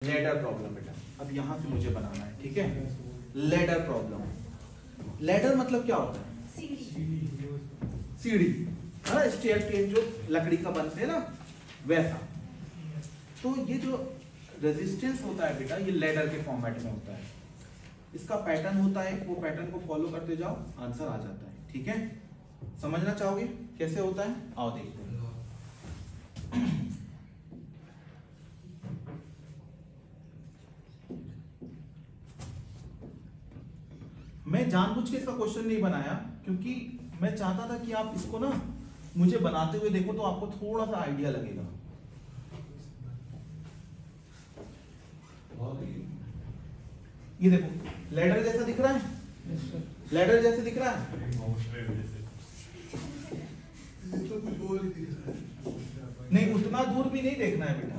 Ladder problem बेटा, अब यहां से मुझे बनाना है, ठीक है। लेडर प्रॉब्लम, लेडर मतलब क्या होता है? सीढ़ी, हाँ, स्टेयरकेस जो लकड़ी का बनते हैं ना वैसा। तो ये जो रेजिस्टेंस होता है बेटा, ये लेडर के फॉर्मेट में होता है। इसका पैटर्न होता है, वो पैटर्न को फॉलो करते जाओ, आंसर आ जाता है, ठीक है। समझना चाहोगे कैसे होता है? आओ देखते हैं। मैं जानबूझ के इसका क्वेश्चन नहीं बनाया क्योंकि मैं चाहता था कि आप इसको ना मुझे बनाते हुए देखो तो आपको थोड़ा सा आइडिया लगेगा। ये देखो लेडर जैसा दिख रहा है, लेडर जैसे दिख रहा है। नहीं, उतना दूर भी नहीं देखना है बेटा।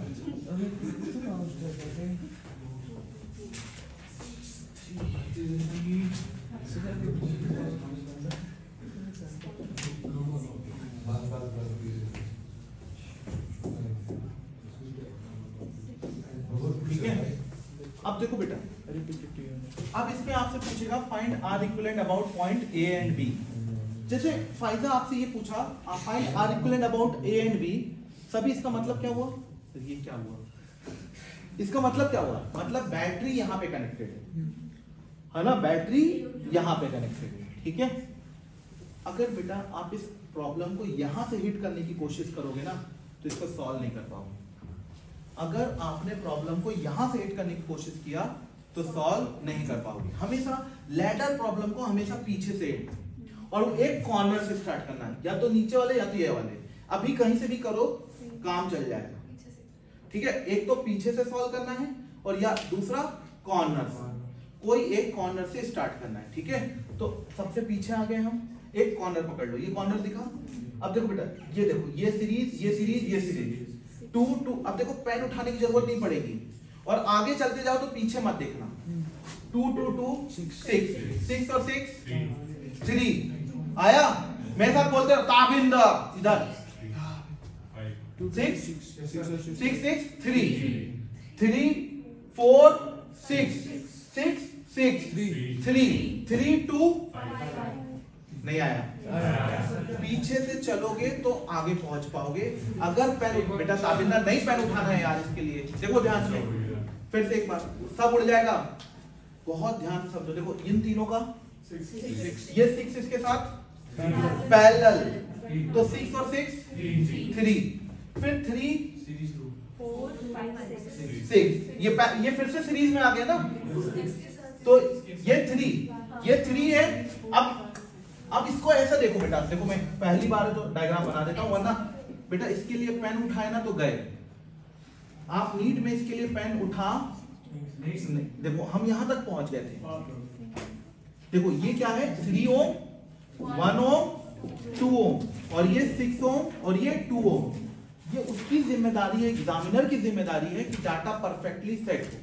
ठीक है, अब देखो बेटा, अब इसमें आपसे पूछेगा find R equivalent about point A and B. जैसे फायदा आपसे ये पूछा find R equivalent about A and B, सभी इसका मतलब क्या हुआ? ये क्या हुआ? इसका मतलब क्या हुआ? मतलब बैटरी यहाँ पे कनेक्टेड है ना, बैटरी यहाँ पे कनेक्टेड है, ठीक है। अगर बेटा आप इस प्रॉब्लम को यहां से हिट करने की कोशिश करोगे ना तो इसको सॉल्व नहीं कर पाओगे। अगर आपने प्रॉब्लम को यहां से हिट करने की कोशिश किया तो सॉल्व नहीं कर पाओगे। हमेशा लैडर प्रॉब्लम को हमेशा पीछे से और एक कॉर्नर से स्टार्ट करना है, या तो नीचे वाले या तो ये वाले। अभी कहीं से भी करो काम चल जाएगा, ठीक है। एक तो पीछे से सॉल्व करना है और या दूसरा कॉर्नर से, कोई एक कॉर्नर से स्टार्ट करना है, ठीक है। तो सबसे पीछे आ गए हम, एक कॉर्नर पकड़ लो, ये कॉर्नर दिखा। अब देखो बेटा, ये देखो, ये सीरीज, ये सीरीज, ये सीरीज, 2 2। अब देखो पेन उठाने की जरूरत नहीं पड़ेगी और आगे चलते जाओ तो पीछे मत देखना। 2 2 2 6 6 और 6 3 आया। मेरे साथ बोलते हो ताबिंदा, इधर 6 6 6 3 3 4 6 6 6 3 3 2 नहीं आया। पीछे से चलोगे तो आगे पहुंच पाओगे। अगर पेन बेटा ताबिंदा नहीं पेन उठाना है यार, इसके लिए देखो ध्यान से, फिर से एक बार सब उड़ जाएगा। बहुत ध्यान से समझो, देखो इन तीनों का 6, ये 6 इसके साथ पैरेलल, तो 6 और 6 3, फिर 3 4 5 6, ये फिर से सीरीज में आ गया ना, तो ये 3 है। अब इसको ऐसा देखो बेटा, देखो मैं पहली बार तो डायग्राम बना देता हूं, वरना बेटा इसके लिए पेन उठाए ना तो गए। आप नीट में इसके लिए पेन उठा नहीं, देखो हम यहां तक पहुंच गए थे। देखो ये क्या है, 3 ओम, 1 ओम, 2 ओम, और ये 6 ओम और ये 2 ओम। ये उसकी जिम्मेदारी है, एग्जामिनर की जिम्मेदारी है कि डाटा परफेक्टली सेट हो।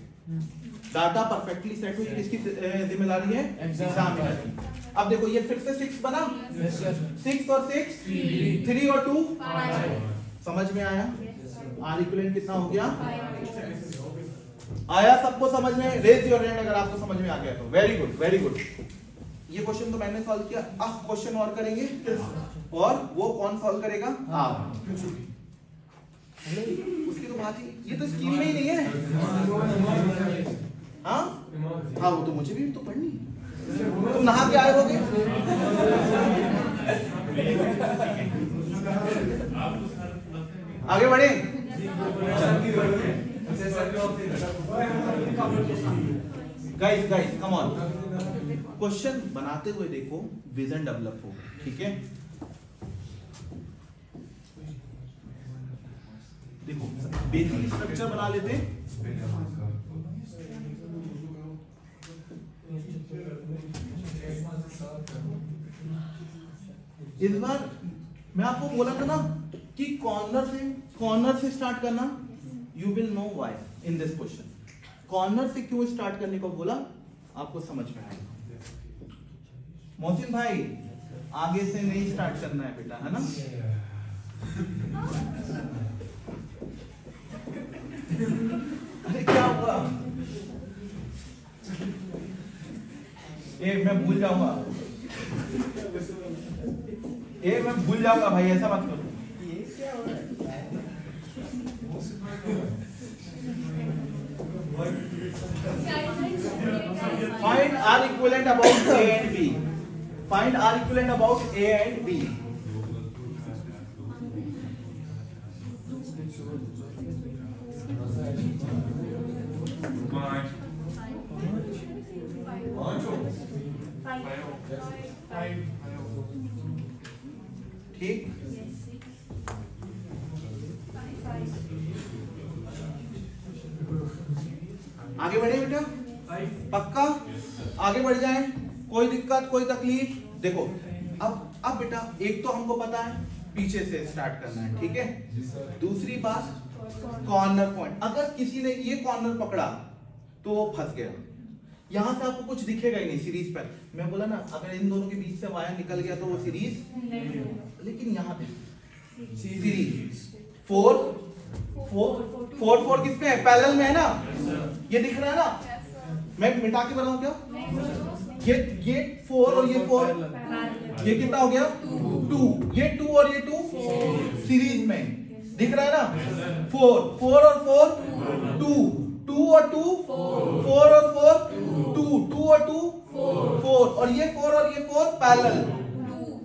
डाटा परफेक्टली सेट हो, किसकी जिम्मेदारी है? एग्जामिनर की। अब देखो ये फिर से 6 बना, 6 और 6 3 और 2 समझ में आया? आर इक्विवेलेंट कितना हो गया? आया सबको समझ में? रेज योर हैंड अगर आपको समझ में आ गया तो। Very good, very good. ये क्वेश्चन तो मैंने सॉल्व किया, अब क्वेश्चन और करेंगे, और वो कौन सॉल्व करेगा? आप। उसकी तो बात ही, ये तो स्कीम में ही नहीं है। हाँ हाँ, वो तो मुझे भी तो पढ़नी। तुम नहा के आए होगे। आगे बढ़े। गाइस कम ऑन, क्वेश्चन बनाते हुए देखो, विजन डेवलप हो, ठीक है। देखो बेसिक स्ट्रक्चर बना लेते हैं। इस बार मैं आपको बोला था ना कि कॉर्नर से स्टार्ट करना। You will know why in this question. Corner से क्यों स्टार्ट करने को बोला आपको समझ में आएगा। मोहसिन भाई आगे से नहीं स्टार्ट करना है बेटा, है ना। अरे क्या हुआ? मैं भूल जाऊंगा, मैं भूल जाऊंगा भाई, ऐसा मत करो। ये क्या हो रहा है? Find R equivalent about A and B. Find R equivalent about A and B. ठीक, आगे बढ़े बेटा, पक्का आगे बढ़ जाए, कोई दिक्कत कोई तकलीफ? देखो अब बेटा एक तो हमको पता है पीछे से स्टार्ट करना है, ठीक है। दूसरी बात कॉर्नर पॉइंट, अगर किसी ने ये कॉर्नर पकड़ा तो वो फंस गया, यहां से आपको कुछ दिखेगा ही नहीं सीरीज पर। मैं बोला ना अगर इन दोनों के बीच से वायर निकल गया तो वो सीरीज, लेकिन यहाँ पे सीरीज 4 4 किस पे है? पैरेलल में है ना, ये दिख रहा है ना। मैं मिटा के बताऊं क्या? ये 4 और ये 4, ये कितना हो गया? 2, ये 2 और ये 2 सीरीज में दिख रहा है ना। 4 और 4 2 और 2 4 और 4 2 और 2 4 और ये 4 और ये 4 पैरेलल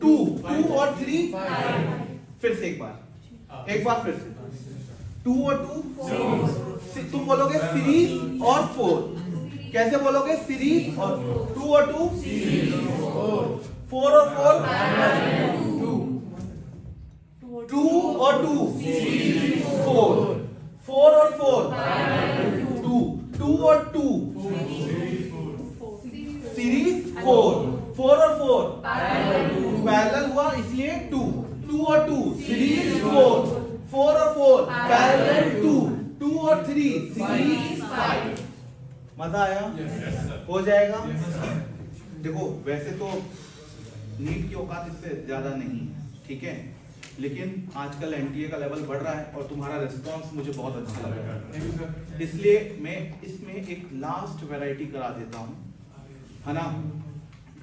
2 और 3। फिर से एक बार फिर से 2 और 2 तुम बोलोगे सीरीज और 4, कैसे बोलोगे? सीरीज और 2 और 2 4 और 4 2 और 2 4 और 4 2 और 2 सीरीज 4 और 4 पैरेलल हुआ इसलिए 2 और 2 सीरीज 4 और 4 पैरेलल 2 और 3 सीरीज 5। मजा आया? हो जाएगा। देखो वैसे तो नीट की औकात इससे ज्यादा नहीं, ठीक है, लेकिन आजकल एनटीए का लेवल बढ़ रहा है और तुम्हारा रिस्पांस मुझे बहुत अच्छा लग रहा है, इसलिए मैं इसमें एक लास्ट वैरायटी करा देता हूँ, है ना,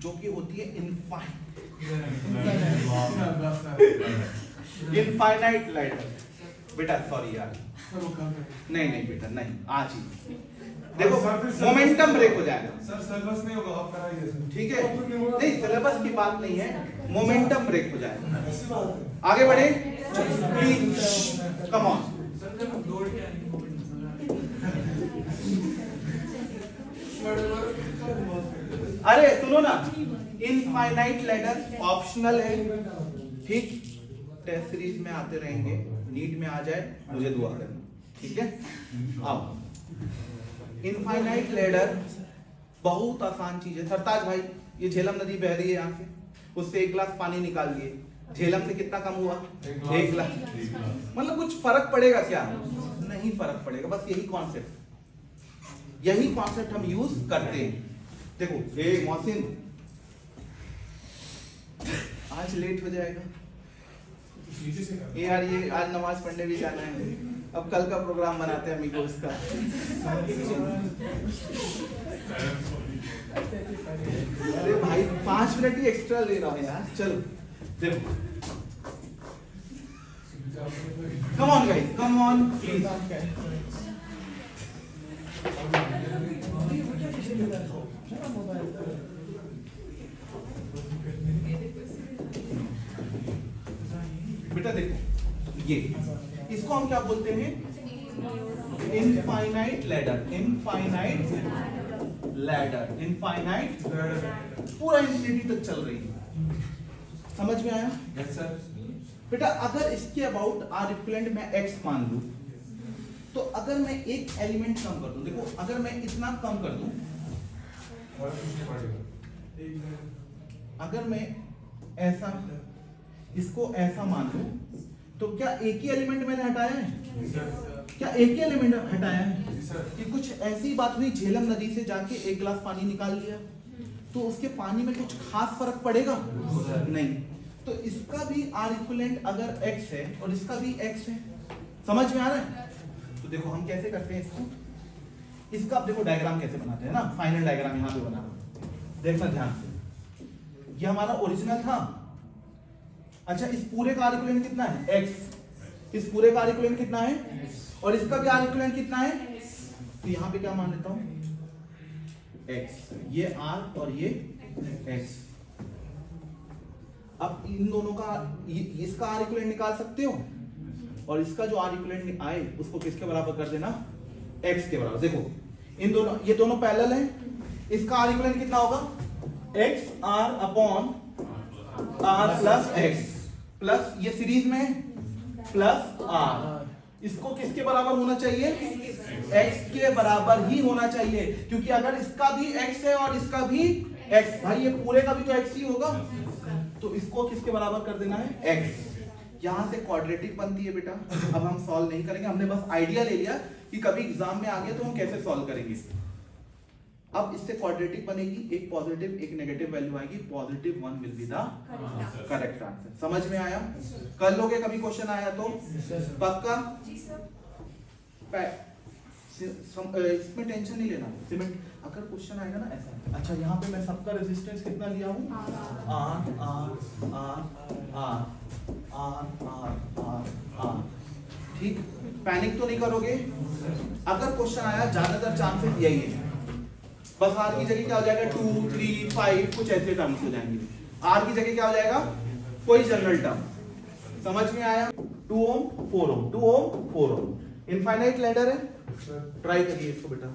जो कि होती है इनफाइनाइट लाइडर। बेटा सॉरी यार, नहीं बेटा नहीं, आज ही देखो मोमेंटम ब्रेक हो जाएगा। सर सिलेबस नहीं होगा, आप कराइए सर, ठीक है? नहीं सिलेबस की बात नहीं है, मोमेंटम ब्रेक हो जाएगा। आगे बढ़े प्लीज, कम ऑन। अरे सुनो ना, इनफाइनाइट लैडर ऑप्शनल है, ठीक, टेस्ट सीरीज में आते रहेंगे, नीट में आ जाए मुझे दुआ करना, ठीक है? आओ, इनफाइनाइट लैडर बहुत आसान चीज है। सरताज भाई ये झेलम नदी बह रही है यहाँ से, उससे 1 गिलास पानी निकाल लिए, झेलम से कितना कम हुआ? 1 गिलास। मतलब कुछ फर्क पड़ेगा क्या? नहीं फर्क पड़ेगा, बस यही कॉन्सेप्ट हम यूज करते हैं। देखो हे मोहसिन आज लेट हो जाएगा यार, ये आज नमाज पढ़ने भी जाना है, अब कल का प्रोग्राम बनाते हैं अमीगोस का। अरे भाई 5 मिनट ही एक्स्ट्रा ले रहा हूँ यार, चलो देखो, come on guys, come on please. बेटा देखो ये, इसको हम क्या बोलते हैं? Infinite ladder. पूरा इंफिनिटी तक चल रही है, समझ में आया? Yes sir. बेटा अगर इसके अबाउट आर इक्विवेलेंट मैं x मान लूं, तो अगर मैं एक एलिमेंट कम कर दूं, देखो अगर मैं इतना कम कर दूं, अगर मैं ऐसा इसको ऐसा मान लूं, तो क्या एक ही एलिमेंट मैंने हटाया है? क्या एक ही एलिमेंट हटाया है? कि कुछ ऐसी बात हुई, झेलम नदी से जाके 1 गिलास पानी निकाल लिया, तो उसके पानी में कुछ खास फर्क पड़ेगा? नहीं। तो इसका भी आर इक्विवेलेंट अगर x है और इसका भी x है, समझ में आ रहा है? तो देखो हम कैसे करते हैं इसको, इसका अब देखो डायग्राम कैसे बनाते हैं ना, फाइनल डायग्राम यहाँ पे बना, देखना ध्यान से। ये हमारा ओरिजिनल था। अच्छा, इस पूरे का इक्विवेलेंट कितना है? x। इस पूरे का इक्विवेलेंट कितना है? और इसका भी इक्विवेलेंट कितना है? तो यहाँ पे क्या मान लेता हूं? x। ये r और ये x। अब इन दोनों का इसका r इक्विवेलेंट निकाल सकते हो, और इसका जो r इक्विवेलेंट आए उसको किसके बराबर कर देना? x के बराबर। देखो इन दोनों, ये दोनों पैरेलल हैं, इसका r इक्विवेलेंट कितना होगा? x r upon r plus x, plus ये सीरीज में प्लस r। इसको किसके बराबर होना चाहिए? x के बराबर ही होना चाहिए, क्योंकि अगर इसका भी x है और इसका भी x, भाई ये पूरे का भी तो x ही होगा, तो इसको किसके बराबर कर देना है? x। यहां से क्वाड्रेटिक बनती है बेटा। अब हम सॉल्व नहीं करेंगे, हमने बस आइडिया ले लिया कि कभी एग्जाम में आ गया तो हम कैसे सॉल्व करेंगे। अब इससे क्वाड्रेटिक बनेगी, एक पॉजिटिव एक नेगेटिव वैल्यू आएगी, +1 will be the correct answer. समझ में आया? कर लोगे कभी क्वेश्चन आया तो? पक्का? इसमें टेंशन नहीं लेना। सीमेंट अगर क्वेश्चन आएगा ना ऐसा, अच्छा यहाँ पे मैं सबका रेजिस्टेंस कितना लिया हूँ? R R R R R R R R। ठीक, पैनिक तो नहीं करोगे? अगर क्वेश्चन आया, ज्यादातर चांसेस यही है, बस R की जगह क्या हो जाएगा? 2 3 5 कुछ ऐसे टर्म्स हो जाएंगे। R की जगह क्या हो जाएगा? कोई जनरल टर्म। समझ में आया? 2 ओम 4 ओम, 2 ओम 4 ओम। इनफाइनाइट लैडर है, ट्राई करिए इसको बेटा।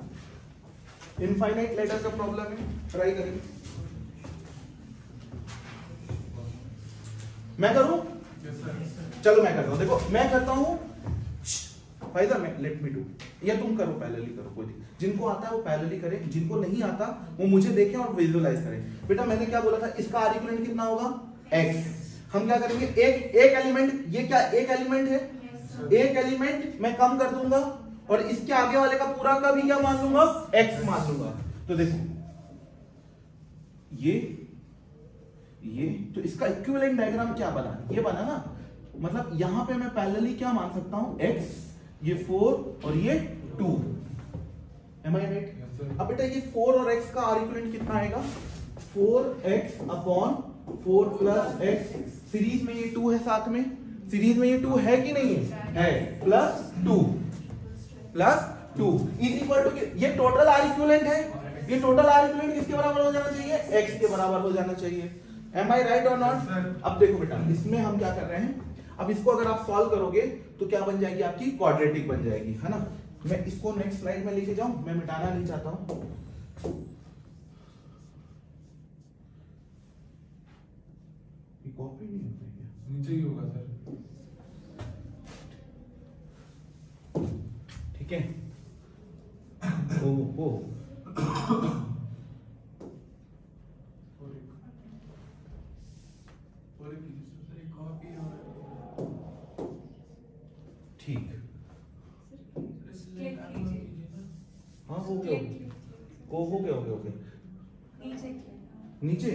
इनफाइनाइट लैडर का प्रॉब्लम है, ट्राई करिए। मैं करूं? चलो मैं करता हूं। देखो मैं करता हूं, फायदा मैं लेट मी डू, या तुम करो, पैरेलली करो, कोई नहीं। जिनको आता है वो पैरेलली करें, जिनको नहीं आता वो मुझे देखें और विजुअलाइज करें। बेटा मैंने क्या बोला था? इसका r इक्विवेलेंट कितना होगा? x। हम क्या करेंगे? एक एलिमेंट, ये क्या एक एलिमेंट है? एक एलिमेंट मैं कम कर दूंगा और इसके आगे वाले का पूरा का भी क्या मान लूंगा? x मान लूंगा। तो देखो ये तो इसका इक्विवेलेंट डायग्राम क्या बना? ये बना ना, मतलब यहां पे मैं पैरेलली क्या मान सकता हूं? x, ये 4 और ये 2। Am I right? अब बेटा ये 4 और x का r इक्विवेलेंट कितना आएगा? 4x upon 4 plus x। Series में ये 2 है, साथ में सीरीज में ये 2 है कि नहीं है? प्लस 2 इज इक्वल टू, ये टोटल r इक्विवेलेंट है। ये टोटल r इक्विवेलेंट किसके बराबर हो जाना चाहिए? x के बराबर हो जाना चाहिए। Am I right or not? अब देखो बेटा, इसमें हम क्या कर रहे हैं, अब इसको अगर आप सॉल्व करोगे तो क्या बन जाएगी? आपकी क्वाड्रेटिक बन जाएगी, है ना। मैं इसको नेक्स्ट स्लाइड में लेके जाऊं, मैं मिटाना नहीं चाहता हूं। ये कॉपी नहीं होता है क्या? नीचे ही होगा सर। ठीक है। ओ ठीक, हाँ हो गया, हो गया। नीचे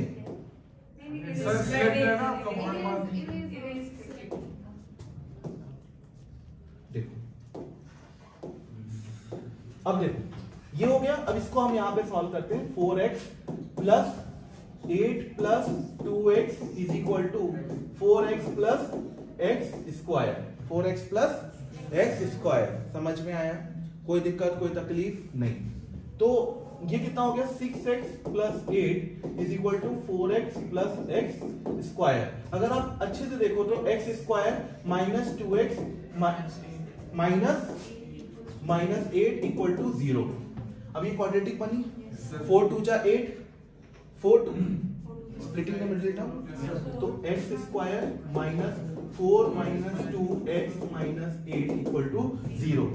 सर सेलेक्ट है ना, कमांड मार देखो। अब देखो ये हो गया। अब इसको हम यहां पे सॉल्व करते हैं। 4x plus 8 plus 2x is equal to 4x plus x square. 4x plus x square. समझ में आया? कोई दिक्कत, कोई तकलीफ नहीं। तो ये कितना हो गया? 6x plus 8 is equal to 4x plus x square. अगर आप अच्छे से देखो तो x square minus 2x minus 8 equal to 0। अब ये क्वाड्रेटिक बनी। 4 2 जा 8, 4 2 स्प्लिटिंग द मिडिल टर्म, तो x square minus 4 minus 2x minus 8 equal to 0।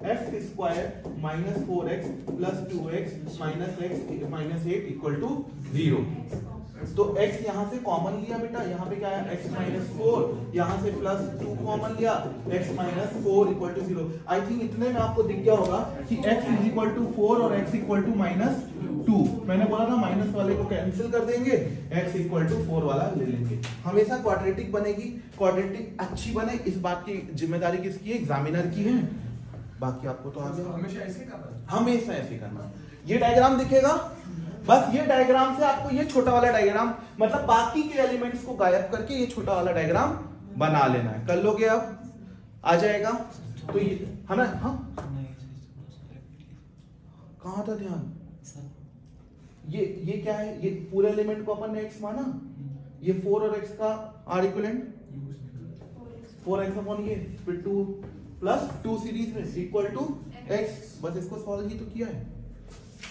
x square minus 4x plus 2x minus 8 equal to 0। तो x यहां से कॉमन लिया बेटा, यहां पे क्या है? x माइनस 4, यहां से प्लस 2 कॉमन लिया, x minus 4 equal to 0। I think इतने में आपको दिख गया होगा कि x इज इक्वल टू 4 और x इक्वल टू माइनस 2। मैंने बोला था माइनस वाले को कैंसिल कर देंगे, x इक्वल टू 4 वाला ले लेंगे। हमेशा क्वाड्रेटिक बनेगी, क्वाड्रेटिक अच्छी बने, इस बात की जिम्मेदारी किसकी है? एग्जामिनर की है। बाकी आपको तो आ गया। हमेशा ऐसे करना है, हमेशा ऐसे करना। ये डायग्राम दिखेगा, बस ये डायग्राम से आपको ये छोटा वाला डायग्राम, मतलब बाकी के एलिमेंट्स को गायब करके ये छोटा वाला डायग्राम बना लेना है। कर लोगे आप, आ जाएगा। तो ये है ना, हाँ कहाँ था ध्यान, ये क्या है, ये पूरे एलिमेंट को अपन ने x माना, ये 4 और x का आर इक्विवेलेंट 4x अपॉन ये, फिर 2 प्लस 2 सीरीज में इक्वल टू x। बस इसको सॉल्व ही तो किया है,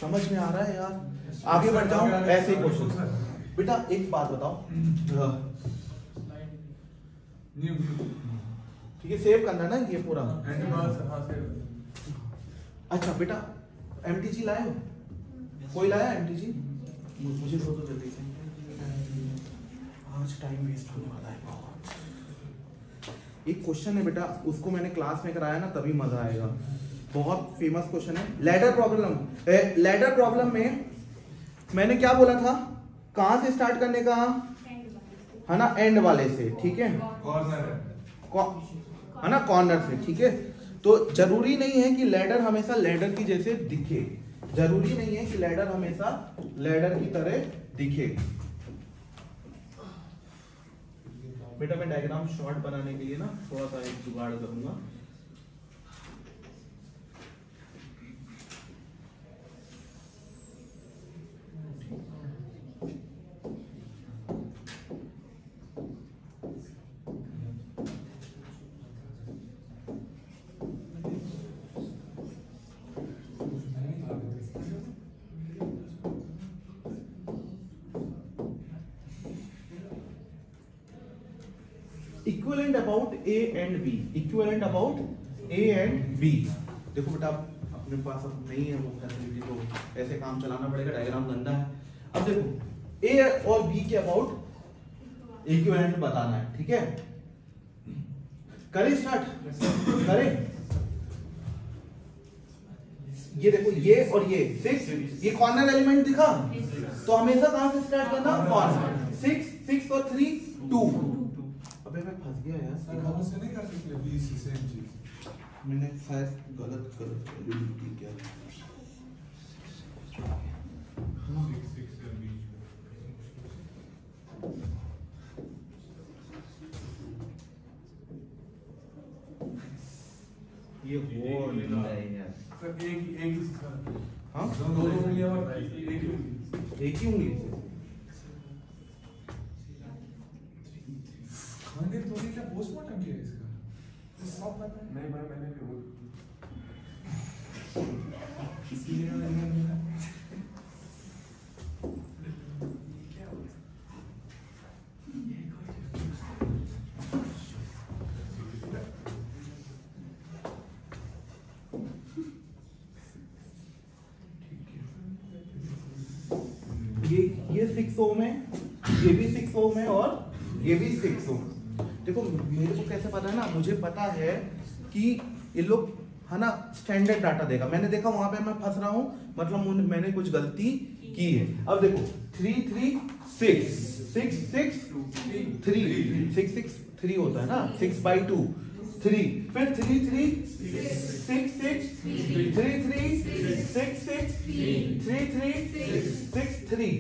समझ में आ रहा है यार। आगे बढ़ जाऊं, ऐसे क्वेश्चन। बेटा एक बात बताओ, ठीक है सेव करना ना ये पूरा। अच्छा बेटा एमटीजी लाए हो, कोई लाया एमटीजी? मुझे दो तो जल्दी से, आज टाइम वेस्ट होने वाला है बहुत। एक क्वेश्चन है बेटा, उसको मैंने क्लास में कराया ना, तभी मजा आएगा। बहुत फेमस क्वेश्चन है, लैडर प्रॉब्लम। लैडर प्रॉब्लम में मैंने क्या बोला था, कहां से स्टार्ट करने का है ना, एंड वाले से, ठीक है, कॉर्नर है ना, कॉर्नर से, ठीक है। तो जरूरी नहीं है कि लैडर हमेशा लैडर की जैसे दिखे, जरूरी नहीं है कि लैडर हमेशा लैडर की तरह दिखे। बेटा मैं डायग्राम शॉर्ट बनाने के लिए ना थोड़ा सा एक जुगाड़ करूंगा। Equivalent about A and B, equivalent about A and B. देखो बेटा अपने पास अब नहीं है वो फैसिलिटी, तो ऐसे काम चलाना पड़ेगा, डायग्राम गंदा है। अब देखो ए और बी के अबाउट इक्विवेलेंट बताना है, ठीक है। करें स्टार्ट, करें। ये देखो ये और ये 6, ये कॉर्नर एलिमेंट दिखा, तो हमेशा कहां से स्टार्ट करना, कॉर्नर। 6 और 3 2। अबे मैं फंस गया यार, कहाँ से नहीं कर सकते बी सी सेम चीज, मैंने शायद गलत वैल्यू लिख दी क्या। ये वो नहीं है यार, सर एक ही हाँ दोनों उंगलियां और एक ही उंगली से खाने तो क्या पोस्टमार्टम किया इसका, सब पता है। नहीं भाई मैंने भी वो इसीलिए मैंने ये 6 ओम है, ये भी 6 ओम है और ये भी 6 ओम। देखो मेरे को कैसे पता है ना, मुझे पता है कि ये लोग है ना स्टैंडर्ड डाटा देगा। मैंने देखा वहां पे मैं फंस रहा हूँ, मतलब मैंने कुछ गलती की है। अब देखो 3 3 6 6 6 3 6 6 3 होता है ना, 6/2 3, फिर 3 3 6 6 3 3 6 6 3 3 6 3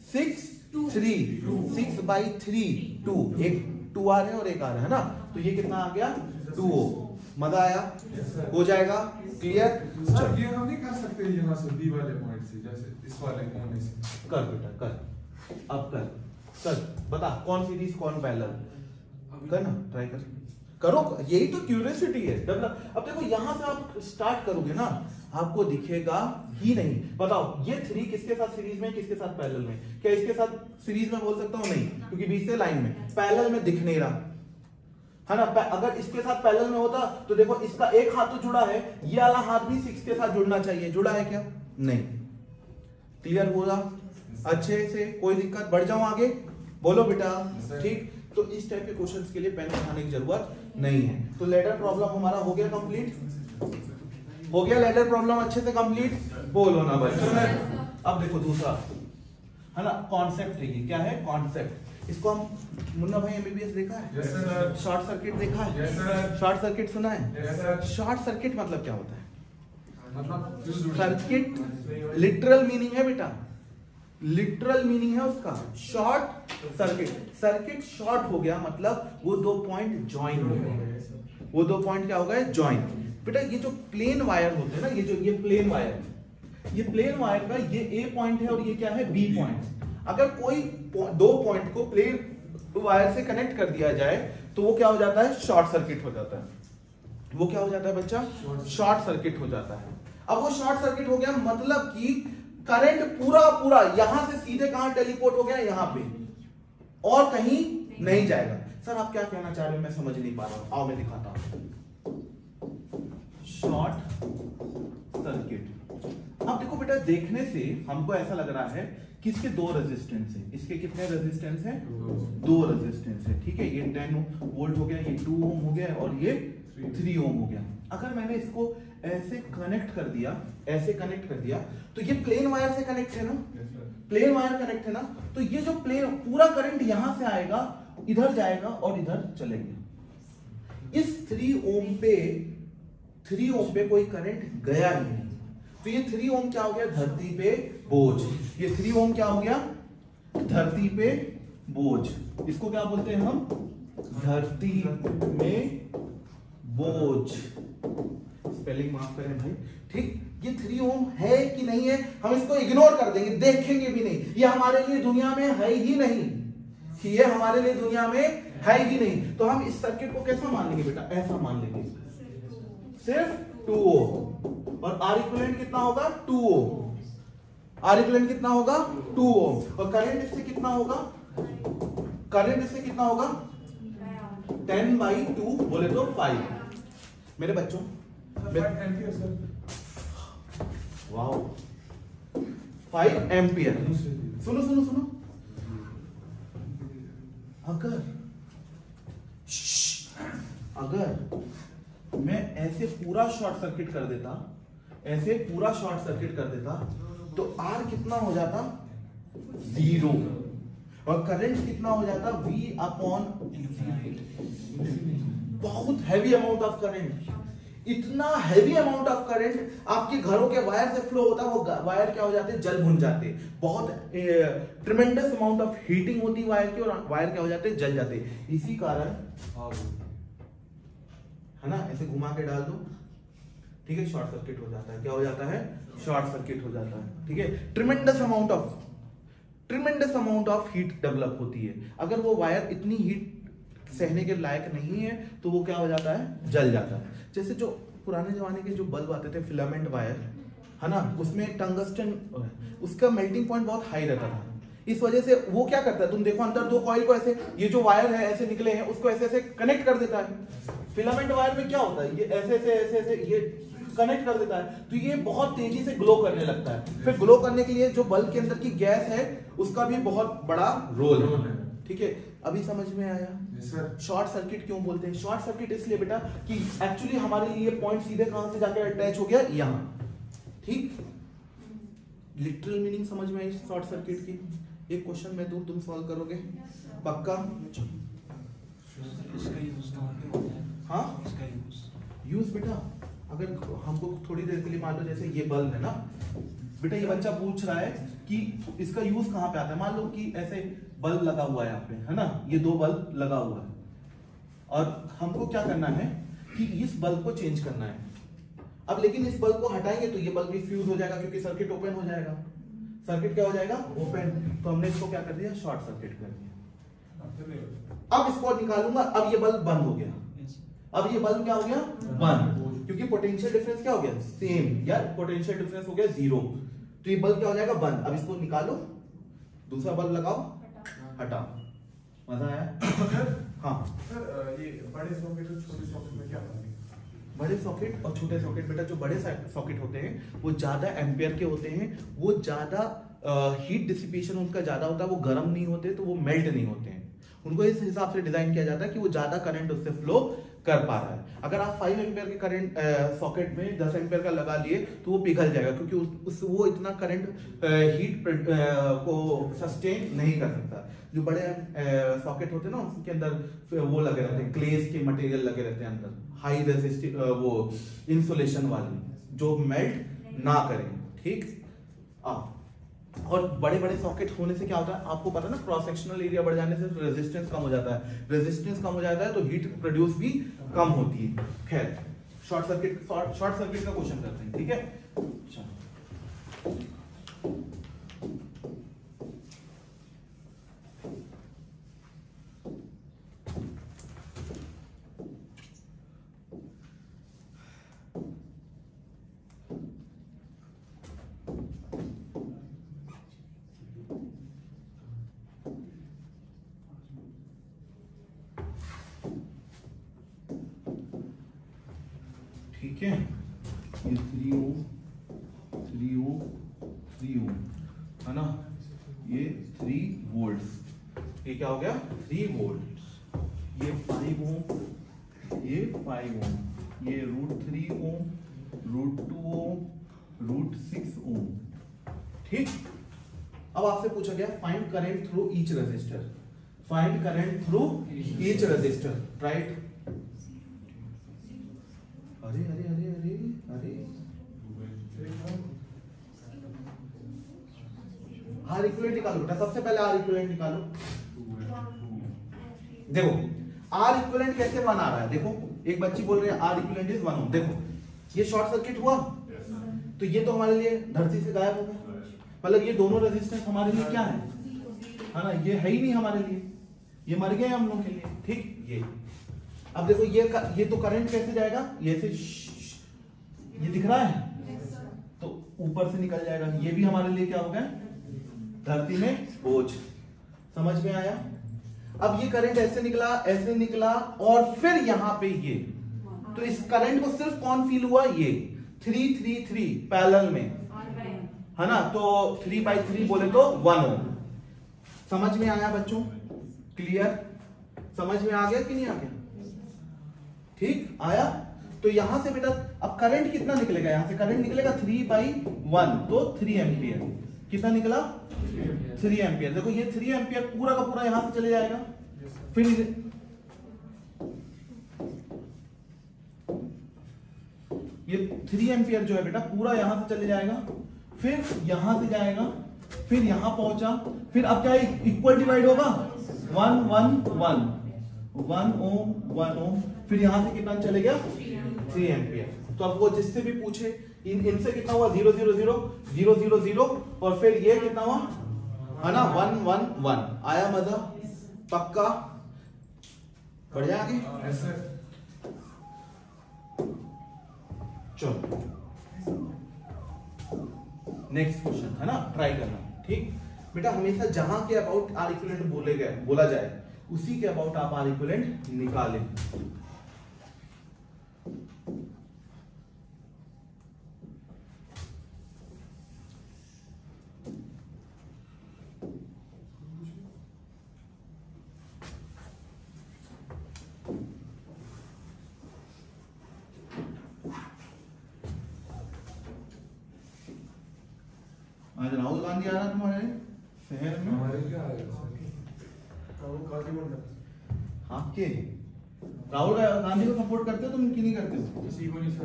6 3 6/3 2, एक 2 आ रहे हैं और एक आ रहा है ना, तो ये कितना आ गया 2। मजा आया, हो जाएगा क्लियर। सर ये हम नहीं कर सकते यहाँ से बी वाले पॉइंट से, जैसे इस वाले कोने से। कर बेटा कर, अब कर बता कौन सीरीज कौन पैरेलल, कर ना, ट्राई कर, करो, यही तो क्यूरियोसिटी है डेवलप। अब देखो यहां से आप स्टार्ट करोगे ना, आपको दिखेगा ही नहीं। बताओ ये 3 किसके साथ सीरीज में, किसके साथ पैरेलल में? क्या इसके साथ सीरीज में बोल सकता हूं? नहीं, क्योंकि बीच से लाइन में, पैरेलल में दिख नहीं रहा है ना। अगर इसके साथ पैरेलल में होता तो देखो इसका एक हाथ तो जुड़ा है, ये वाला हाथ भी 6 के साथ जुड़ना चाहिए, जुड़ा है क्या? नहीं। क्लियर हुआ अच्छे से, कोई दिक्कत? बढ़ जाऊं आगे, बोलो बेटा ठीक। तो इस टाइप के क्वेश्चंस के लिए पेन उठाने की जरूरत नहीं है। तो लेटर प्रॉब्लम हमारा हो गया कंप्लीट, हो गया लेटर प्रॉब्लम अच्छे से कंप्लीट, बोलो ना भाई। अब देखो दूसरा है ना, कॉन्सेप्ट है, ये क्या है? कॉन्सेप्ट। इसको हम मुन्ना भाई एमबीबीएस देखा है? Yes, sir. शॉर्ट सर्किट देखा है? Yes, sir. शॉर्ट सर्किट सुना है? Yes, sir. शॉर्ट सर्किट मतलब क्या होता है? मतलब सर्किट लिटरल मीनिंग है बेटा, लिटरल मीनिंग है उसका शॉर्ट सर्किट। सर्किट शॉर्ट हो गया मतलब वो दो पॉइंट ज्वाइन हो गए। वो दो पॉइंट क्या हो गए? ज्वाइन। बेटा ये जो प्लेन वायर होते हैं ना, ये प्लेन वायर, ये प्लेन वायर का ये ए पॉइंट है और ये क्या है? B point. अगर कोई दो पॉइंट को प्लेन वायर से कनेक्ट कर दिया जाए तो वो क्या हो जाता है? शॉर्ट सर्किट हो जाता है। वो क्या हो जाता है बच्चा? शॉर्ट सर्किट हो जाता है। अब वो शॉर्ट सर्किट हो गया मतलब कि करंट पूरा यहां से सीधे कहां टेलीपोर्ट हो गया? यहां पे, और कहीं नहीं जाएगा। सर आप क्या कहना चाह रहे हो? मैं समझ नहीं पा रहा हूं। आओ मैं दिखाता हूं। शॉर्ट सर्किट, अब देखो बेटा, देखने से हमको ऐसा लग रहा है कि इसके दो रेजिस्टेंस है। इसके कितने रेजिस्टेंस है? दो रेजिस्टेंस है। ठीक है, ये 10 वोल्ट हो गया, ये 2 ओम हो गया और ये 3 ओम हो गया। अगर मैंने इसको ऐसे कनेक्ट कर दिया, ऐसे कनेक्ट कर दिया, तो ये प्लेन वायर से कनेक्ट है ना? प्लेन वायर कनेक्ट है ना? तो ये जो प्लेन पूरा करंट यहां से आएगा, इधर जाएगा और इधर चलेगा। इस 3 ओम पे कोई करंट गया ही नहीं, तो ये 3 ओम क्या हो गया? धरती पे बोझ। ये 3 ओम क्या हो गया? धरती पे बोझ। इसको क्या बोलते हैं हम? धरती में बोझ। स्पेलिंग माफ करें भाई, ठीक। ये 3 ओम है कि नहीं है, हम इसको इग्नोर कर देंगे, देखेंगे भी नहीं। ये हमारे लिए दुनिया में है ही नहीं, ये हमारे लिए दुनिया में है ही नहीं। तो हम इस सर्किट को कैसा मान लेंगे बेटा? ऐसा मान लेंगे, सिर्फ 2 ओम। और आर इक्विवेलेंट कितना होगा? 2 ओम। आर इक्विवेलेंट कितना होगा? 2 ओम। और करंट इससे कितना होगा? करंट इससे कितना होगा? 10/2 बोले तो 5। मेरे बच्चों, वाओ, 5 एम्पियर। सुनो सुनो सुनो, अगर मैं ऐसे पूरा शॉर्ट सर्किट कर देता, ऐसे पूरा शॉर्ट सर्किट कर देता, तो आर कितना हो जाता? 0। और करंट कितना हो जाता? V/। बहुत हैवी अमाउंट ऑफ करंट, इतना हैवी अमाउंट ऑफ करंट आपके घरों के वायर से फ्लो होता है, वो वायर क्या हो जाते? जल भुन जाते। बहुत ट्रिमेंडस अमाउंट ऑफ हीटिंग होती है वायर की, और वायर क्या हो जाते? जल जाते। इसी कारण है ना, ऐसे घुमा के डाल दो, ठीक है, शॉर्ट सर्किट हो जाता है। क्या हो जाता है? शॉर्ट सर्किट हो जाता है। ठीक है, tremendous amount of heat develop होती है। अगर वो वायर इतनी हीट सहने के लायक नहीं है तो वो क्या हो जाता है? जल जाता है। जैसे जो पुराने जमाने के जो बल्ब आते थे, फिलामेंट वायर, है ना, उसमें टंगस्टन, उसका मेल्टिंग पॉइंट बहुत हाई रहता था। इस वजह से वो क्या करता है, तुम देखो अंदर दो कॉइल को ऐसे, ये जो वायर है ऐसे निकले हैं, उसको ऐसे ऐसे कनेक्ट कर देता है। फिलामेंट वायर में क्या होता है? ये ऐसे ऐसे ऐसे ये कनेक्ट कर देता है, तो ये बहुत तेजी से ग्लो करने लगता है। फिर ग्लो करने के लिए जो बल्ब के अंदर की गैस है उसका भी बहुत बड़ा रोल है। ठीक है, अभी समझ में आया? शॉर्ट सर्किट क्यों बोलते हैं? शॉर्ट सर्किट इसलिए बेटा कि एक्चुअली हमारे लिए पॉइंट सीधे कहां से जाकर अटैच हो गया? यहां। ठीक, लिटरल मीनिंग समझ में आई शॉर्ट सर्किट की? एक क्वेश्चन मैं दूं, तुम सॉल्व करोगे पक्का? हाँ, यूज बेटा, अगर हमको थोड़ी देर के लिए मान लो जैसे ये बल्ब है ना बेटा, ये बच्चा पूछ रहा है कि इसका यूज कहाँ पे आता है। मान लो कि ऐसे बल्ब लगा हुआ है यहाँ पे, है ना, ये 2 बल्ब लगा हुआ है, और हमको क्या करना है कि इस बल्ब को चेंज करना है। अब लेकिन इस बल्ब को हटाएंगे तो ये बल्ब भी फ्यूज हो जाएगा, क्योंकि सर्किट ओपन हो जाएगा। सर्किट क्या हो जाएगा? ओपन। तो हमने इसको क्या कर दिया? शॉर्ट सर्किट कर दिया। अब इसको निकालूंगा, अब ये बल्ब बंद हो गया। अब ये बल्ब क्या हो गया? बंद, क्योंकि पोटेंशियल डिफरेंस क्या हो गया? सेम, यार पोटेंशियल डिफरेंस हो गया 0। तो ये बल्ब क्या हो जाएगा? बंद। अब इसको निकालो, दूसरा बल्ब लगाओ, हटाओ। मजा आया? हाँ सर, ये बड़े सॉकेट और छोटे सॉकेट में क्या फर्क है? बड़े सॉकेट और छोटे सॉकेट बेटा, जो बड़े सॉकेट होते हैं वो ज्यादा एम्पियर के होते हैं, वो ज्यादा हीट डिसिपेशन उनका ज्यादा होता है, वो गर्म नहीं होते, तो वो मेल्ट नहीं होते हैं। उनको इस हिसाब से डिजाइन किया जाता है कि वो ज्यादा करंट उससे फ्लो कर पा रहा है। अगर आप 5 एम्पियर के करंट सॉकेट में 10 एम्पियर का लगा लिए तो वो पिघल जाएगा, क्योंकि वो इतना करंट हीट को सस्टेन नहीं कर सकता। जो बड़े सॉकेट होते हैं ना, उसके अंदर वो लगे रहते हैं, ग्लेस के मटेरियल लगे रहते हैं अंदर, हाई रेजिस्टिव वो इंसुलेशन वाली, जो मेल्ट ना करें। ठीक, और बड़े बड़े सॉकेट होने से क्या होता है आपको पता है ना, क्रॉस सेक्शनल एरिया बढ़ जाने से रेजिस्टेंस कम हो जाता है, रेजिस्टेंस कम हो जाता है तो हीट प्रोड्यूस भी कम होती है। खैर, शॉर्ट सर्किट का क्वेश्चन करते हैं। ठीक है, ठीक है, ये 3 ओम है ना, ये 3 वोल्ट्स, ये क्या हो गया 3 वोल्ट, ये 5 ओम, ये 5 ओम, ये √3 ओम, √2 ओम, √6 ओम। ठीक, अब आपसे पूछा गया find current through each resistor, find current through each resistor, right. अरे अरे अरे अरे अरे आर इक्विवेलेंट निकालो बेटा, सबसे पहले आर इक्विवेलेंट निकालो। देखो आर इक्विवेलेंट कैसे बना रहा है, देखो एक बच्ची बोल रही है आर इक्विवेलेंट इज 1 ओम। देखो ये शॉर्ट सर्किट हुआ तो ये तो हमारे लिए धरती से गायब हो गया, मतलब ये दोनों रेजिस्टेंस हमारे लिए क्या है ना, ये है ही नहीं हमारे लिए, ये मर गए हम लोग के लिए। ठीक, ये अब देखो ये तो करंट कैसे जाएगा, ये से ये दिख रहा है तो ऊपर से निकल जाएगा, ये भी हमारे लिए क्या हो गया धरती में बोझ। समझ में आया। अब ये करंट ऐसे निकला और फिर यहां पे ये, तो इस करंट को सिर्फ कौन फील हुआ, ये 3 पैरेलल में है ना, तो 3/3 बोले तो 1 ओम। समझ में आया बच्चों, क्लियर, समझ में आ गया कि नहीं आ गया, ठीक आया। तो यहां से बेटा अब करंट कितना निकलेगा, यहां से करंट निकलेगा 3/1, तो 3 एम्पियर, कितना निकला 3 एम्पियर। देखो ये 3 एम्पियर पूरा का पूरा यहां से चले जाएगा, फिर ये 3 एम्पियर जो है बेटा पूरा यहां से चले जाएगा, फिर यहां से जाएगा, फिर यहां पहुंचा, फिर अब क्या इक्वल डिवाइड होगा 1 1 1 1 ओम 1 ओम, फिर यहां से कितना चले गया 3 एम्पियर। तो अब वो जिससे भी पूछे इनसे कितना हुआ 0 0 0 0 0 0 और फिर ये कितना हुआ है ना 1 1 1। आया मजा, पक्का, बढ़िया आगे। चलो नेक्स्ट क्वेश्चन है ना, ट्राई करना। ठीक बेटा, हमेशा जहां के अबाउट आर इक्विवेलेंट बोला जाए उसी के अबाउट आप आर इक्विवेलेंट निकालें। आज राहुल गांधी आ रहा तुम्हारे शहर में, हमारे क्या है आपके राहुल गांधी को सपोर्ट करते हो तुम कि नहीं करते हो? किसी को नहीं सर,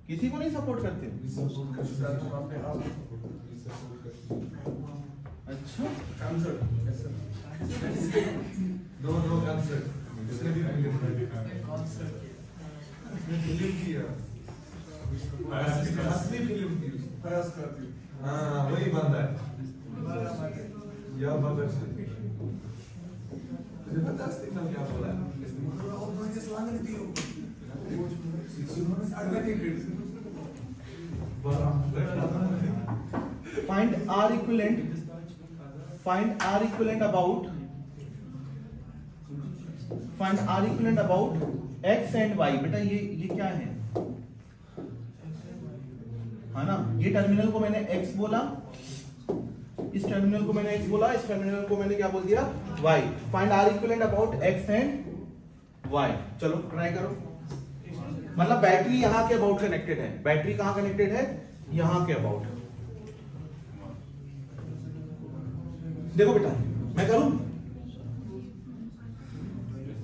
किसी को नहीं सपोर्ट करते हो? अच्छा दो कंसर्ट हाँ वही बंदा है या बगल से तुझे पता है ना क्या बोला है? Find R equivalent about x and y। बेटा ये क्या है ना, ये टर्मिनल को मैंने x बोला, इस टर्मिनल को मैंने x बोला, इस टर्मिनल को मैंने क्या बोल दिया y। Find R equivalent about x and y। चलो ट्राई करो। मतलब बैटरी यहाँ के अबाउट कनेक्टेड है। बैटरी कहाँ कनेक्टेड है? यहाँ के अबाउट। देखो बेटा मैं करूं?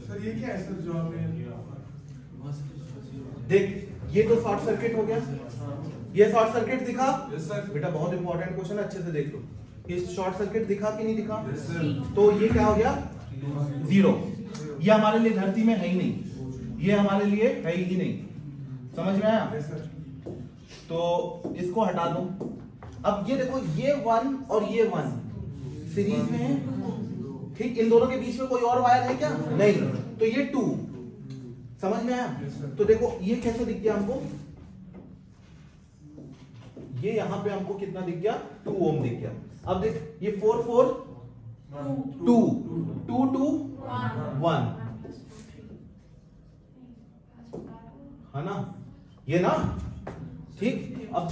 सर ये क्या है सर जो आपने देख ये तो शॉर्ट सर्किट हो गया, ये शॉर्ट सर्किट दिखा यस सर बेटा, बहुत इंपॉर्टेंट क्वेश्चन है, अच्छे से देख लो। ये शॉर्ट सर्किट दिखा कि नहीं दिखा? यस सर तो ये क्या हो गया? 0। ये हमारे लिए धरती में है ही नहीं, ये हमारे लिए है ही नहीं, समझ में आया? यस सर तो इसको हटा दो। अब ये देखो ये 1 और ये 1 सीरीज में है, ठीक। इन दोनों के बीच में कोई और वायर है क्या? नहीं। तो ये 2, समझ में आया? तो देखो ये कैसे दिख गया हमको? ये यहां पे हमको कितना दिख गया? 2 ओम दिख गया। अब देख ये 4 4 2 2 2 1 है ना, ये ना, ठीक। अब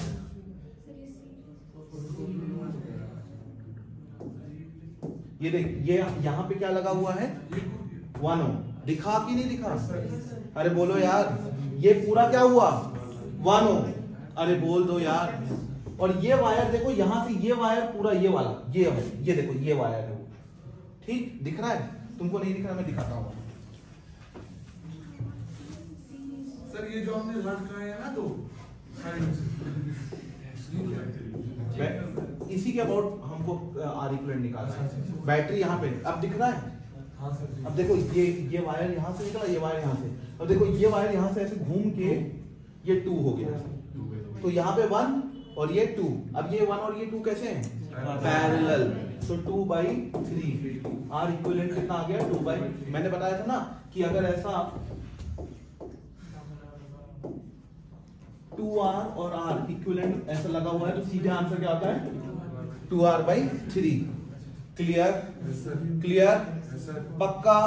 ये देख ये यहां पे क्या लगा हुआ है? 1 ओम। दिखा कि नहीं दिखा? अरे बोलो यार, ये पूरा क्या हुआ? 1 ओम। अरे बोल दो यार। और ये वायर देखो, यहां से ये वायर पूरा ये वाला ये है, ये देखो ये वायर है वो, ठीक दिख रहा है? तुमको नहीं दिख रहा, मैं दिखाता हूं। सर ये जो आपने लटकाया है ना, तो इसी के अबाउट हमको आर इक्विवेलेंट निकालना है। बैटरी यहाँ पे अब दिख रहा है। हाँ सर। अब देखो ये वायर यहाँ से निकला, ये वायर यहाँ से। अब देखो ये वायर यहाँ से ऐसे घूम के ये 2 हो गया, तो यहाँ पे 1 और ये 2। अब ये 1 और ये 2 कैसे हैं? पैरेलल। तो 2/3 आर इक्विवेलेंट कितना आ गया? 2/। मैंने बताया था ना कि अगर ऐसा 2R और R इक्विवेलेंट ऐसा लगा हुआ है तो सीधे आंसर क्या होता है? 2R/3। Clear? Yes sir clear? Yes sir पक्का?